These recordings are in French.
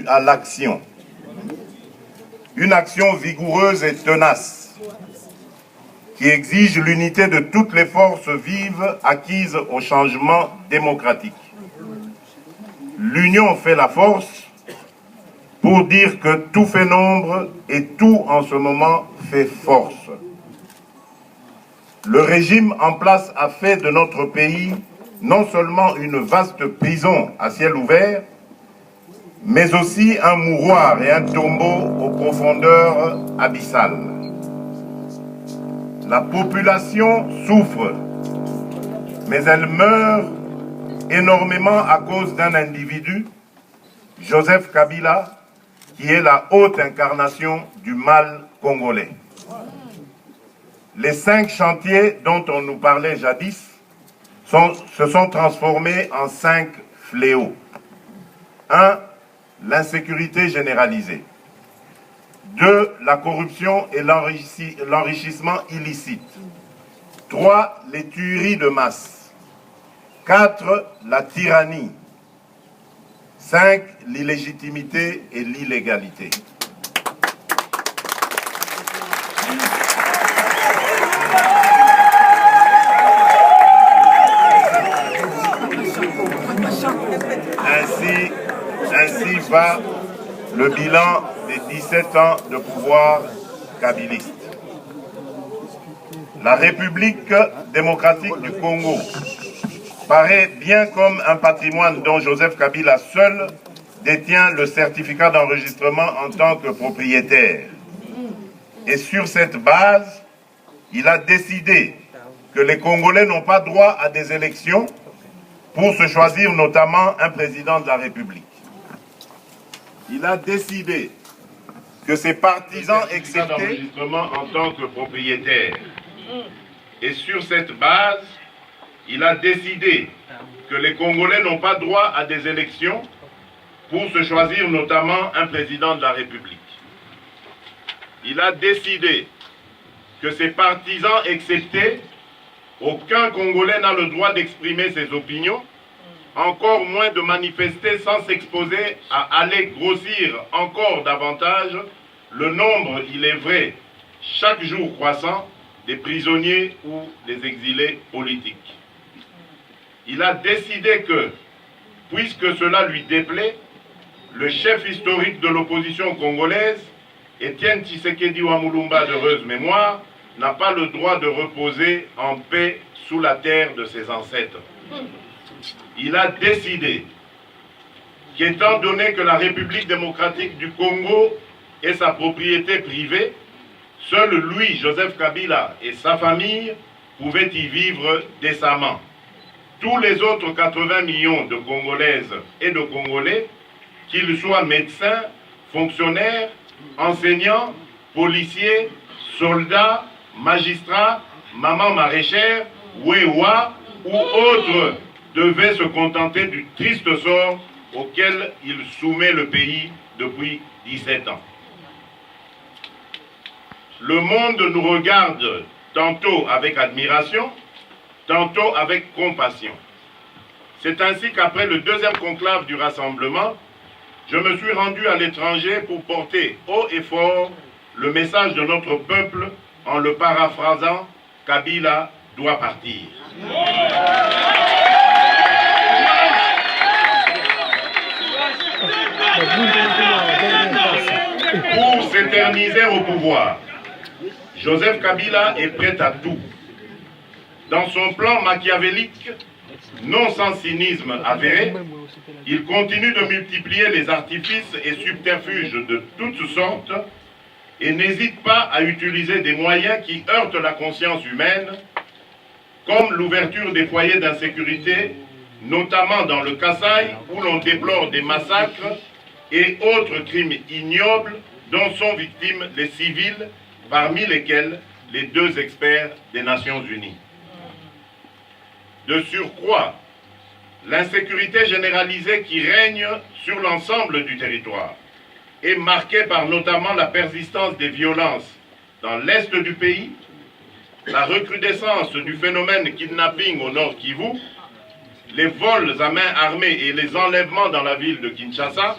à l'action. Une action vigoureuse et tenace qui exige l'unité de toutes les forces vives acquises au changement démocratique. L'union fait la force pour dire que tout fait nombre et tout en ce moment fait force. Le régime en place a fait de notre pays non seulement une vaste prison à ciel ouvert, mais aussi un mouroir et un tombeau aux profondeurs abyssales. La population souffre, mais elle meurt énormément à cause d'un individu, Joseph Kabila, qui est la haute incarnation du mal congolais. Les 5 chantiers dont on nous parlait jadis se sont transformés en 5 fléaux. 1. L'insécurité généralisée. 2. La corruption et l'enrichissement illicite. 3. Les tueries de masse. 4. La tyrannie. 5. L'illégitimité et l'illégalité. Ainsi va le bilan des 17 ans de pouvoir kabiliste. La République démocratique du Congo paraît bien comme un patrimoine dont Joseph Kabila seul détient le certificat d'enregistrement en tant que propriétaire. Et sur cette base, il a décidé que les Congolais n'ont pas droit à des élections pour se choisir notamment un président de la République. Il a décidé que ses partisans exceptés d'enregistrement en tant que propriétaire. Et sur cette base, il a décidé que les Congolais n'ont pas droit à des élections pour se choisir notamment un président de la République. Il a décidé que ses partisans exceptés, aucun Congolais n'a le droit d'exprimer ses opinions, encore moins de manifester sans s'exposer à aller grossir encore davantage le nombre, il est vrai, chaque jour croissant, des prisonniers ou des exilés politiques. Il a décidé que, puisque cela lui déplaît, le chef historique de l'opposition congolaise, Étienne Tshisekedi Wamulumba d'heureuse mémoire, n'a pas le droit de reposer en paix sous la terre de ses ancêtres. Il a décidé qu'étant donné que la République démocratique du Congo est sa propriété privée, seul lui, Joseph Kabila, et sa famille pouvaient y vivre décemment. Tous les autres 80 millions de Congolaises et de Congolais, qu'ils soient médecins, fonctionnaires, enseignants, policiers, soldats, magistrats, mamans maraîchères, wewa ou autres, devaient se contenter du triste sort auquel il soumet le pays depuis 17 ans. Le monde nous regarde tantôt avec admiration, tantôt avec compassion. C'est ainsi qu'après le deuxième conclave du rassemblement, je me suis rendu à l'étranger pour porter haut et fort le message de notre peuple en le paraphrasant, Kabila doit partir. Pour s'éterniser au pouvoir, Joseph Kabila est prêt à tout. Dans son plan machiavélique, non sans cynisme avéré, il continue de multiplier les artifices et subterfuges de toutes sortes et n'hésite pas à utiliser des moyens qui heurtent la conscience humaine, comme l'ouverture des foyers d'insécurité, notamment dans le Kasaï, où l'on déplore des massacres et autres crimes ignobles dont sont victimes les civils, parmi lesquels les 2 experts des Nations Unies. De surcroît, l'insécurité généralisée qui règne sur l'ensemble du territoire est marquée par notamment la persistance des violences dans l'est du pays, la recrudescence du phénomène kidnapping au nord Kivu, les vols à main armée et les enlèvements dans la ville de Kinshasa,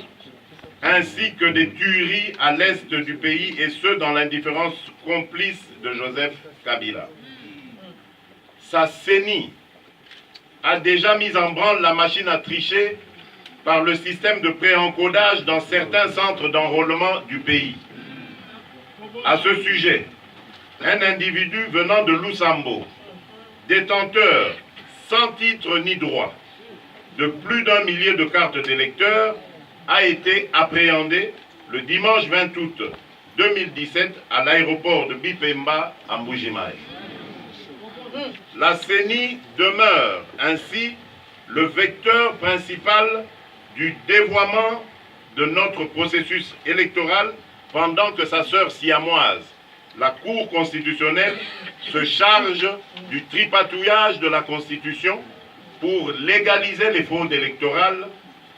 ainsi que des tueries à l'est du pays, et ce, dans l'indifférence complice de Joseph Kabila. Sa CENI a déjà mis en branle la machine à tricher par le système de préencodage dans certains centres d'enrôlement du pays. À ce sujet, un individu venant de Lusambo, détenteur sans titre ni droit de plus d'1 millier de cartes d'électeurs, a été appréhendé le dimanche 20 août 2017 à l'aéroport de Bipemba à Mbujimaï. La CENI demeure ainsi le vecteur principal du dévoiement de notre processus électoral pendant que sa sœur siamoise, la Cour constitutionnelle, se charge du tripatouillage de la Constitution pour légaliser les fraudes électorales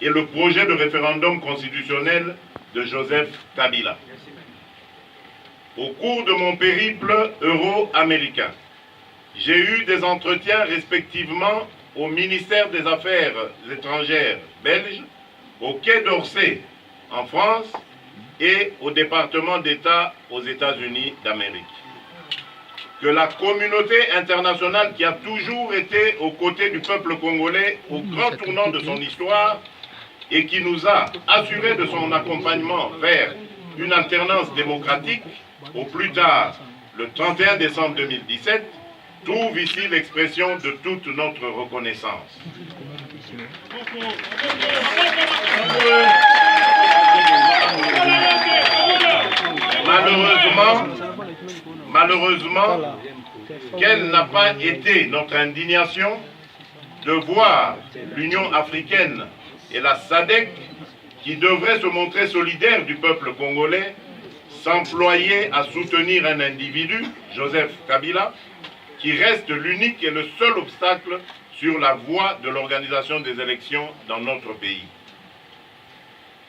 et le projet de référendum constitutionnel de Joseph Kabila. Au cours de mon périple euro-américain, j'ai eu des entretiens respectivement au ministère des Affaires étrangères belge, au Quai d'Orsay en France et au département d'État aux États-Unis d'Amérique. Que la communauté internationale qui a toujours été aux côtés du peuple congolais au grand tournant de son histoire et qui nous a assuré de son accompagnement vers une alternance démocratique, au plus tard le 31 décembre 2017, trouve ici l'expression de toute notre reconnaissance. Malheureusement, quelle n'a pas été notre indignation de voir l'Union africaine et la SADC, qui devraient se montrer solidaires du peuple congolais, s'employer à soutenir un individu, Joseph Kabila, qui reste l'unique et le seul obstacle sur la voie de l'organisation des élections dans notre pays.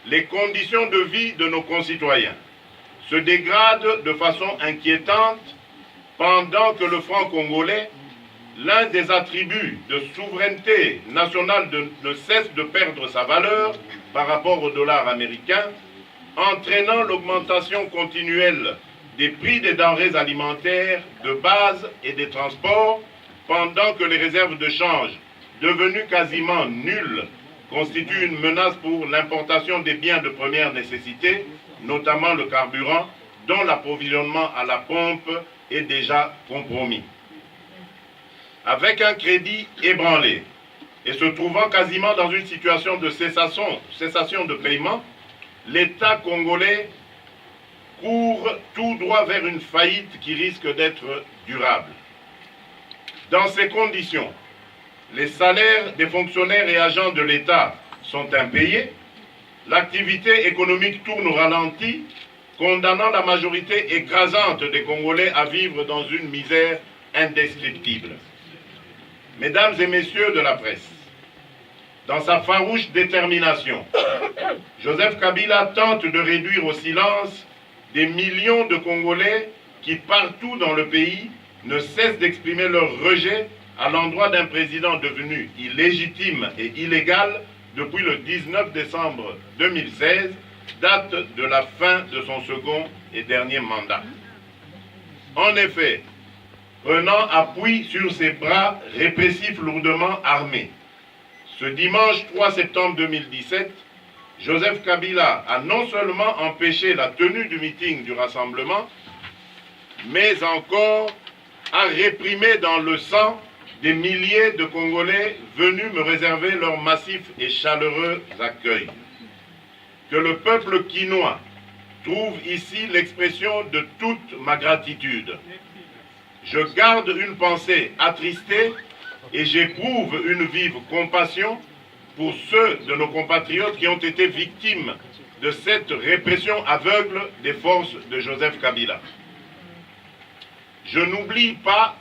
Les conditions de vie de nos concitoyens se dégradent de façon inquiétante pendant que le franc congolais, l'un des attributs de souveraineté nationale, ne cesse de perdre sa valeur par rapport au dollar américain, entraînant l'augmentation continuelle des prix des denrées alimentaires de base et des transports, pendant que les réserves de change, devenues quasiment nulles, constituent une menace pour l'importation des biens de première nécessité, notamment le carburant, dont l'approvisionnement à la pompe est déjà compromis. Avec un crédit ébranlé et se trouvant quasiment dans une situation de cessation de paiement, l'État congolais court tout droit vers une faillite qui risque d'être durable. Dans ces conditions, les salaires des fonctionnaires et agents de l'État sont impayés, l'activité économique tourne au ralenti, condamnant la majorité écrasante des Congolais à vivre dans une misère indescriptible. Mesdames et messieurs de la presse, dans sa farouche détermination, Joseph Kabila tente de réduire au silence des millions de Congolais qui, partout dans le pays, ne cessent d'exprimer leur rejet à l'endroit d'un président devenu illégitime et illégal depuis le 19 décembre 2016, date de la fin de son second et dernier mandat. En effet, prenant appui sur ses bras répressifs lourdement armés, ce dimanche 3 septembre 2017, Joseph Kabila a non seulement empêché la tenue du meeting du rassemblement, mais encore a réprimé dans le sang des milliers de Congolais venus me réserver leur massif et chaleureux accueil. Que le peuple quinois trouve ici l'expression de toute ma gratitude. Je garde une pensée attristée et j'éprouve une vive compassion pour ceux de nos compatriotes qui ont été victimes de cette répression aveugle des forces de Joseph Kabila. Je n'oublie pas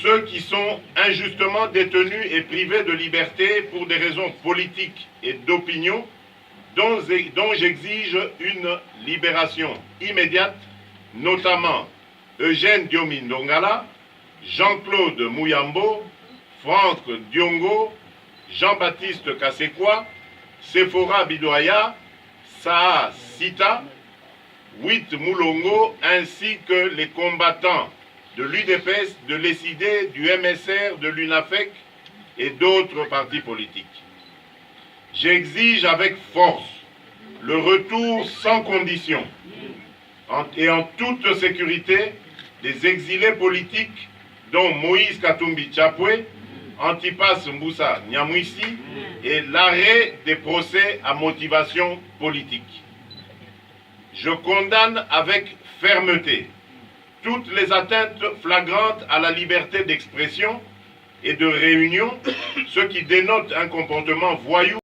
ceux qui sont injustement détenus et privés de liberté pour des raisons politiques et d'opinion, dont j'exige une libération immédiate, notamment Eugène Diomindongala, Jean-Claude Mouyambo, Franck Diongo, Jean-Baptiste Kassekwa, Sephora Bidoya, Saa Sita, 8 Moulongo, ainsi que les combattants de l'UDPS, de l'ESID, du MSR, de l'UNAFEC et d'autres partis politiques. J'exige avec force le retour sans condition et en toute sécurité des exilés politiques dont Moïse Katumbi Tchapwe, Antipas Mbusa Nyamwisi et l'arrêt des procès à motivation politique. Je condamne avec fermeté toutes les atteintes flagrantes à la liberté d'expression et de réunion, ce qui dénote un comportement voyou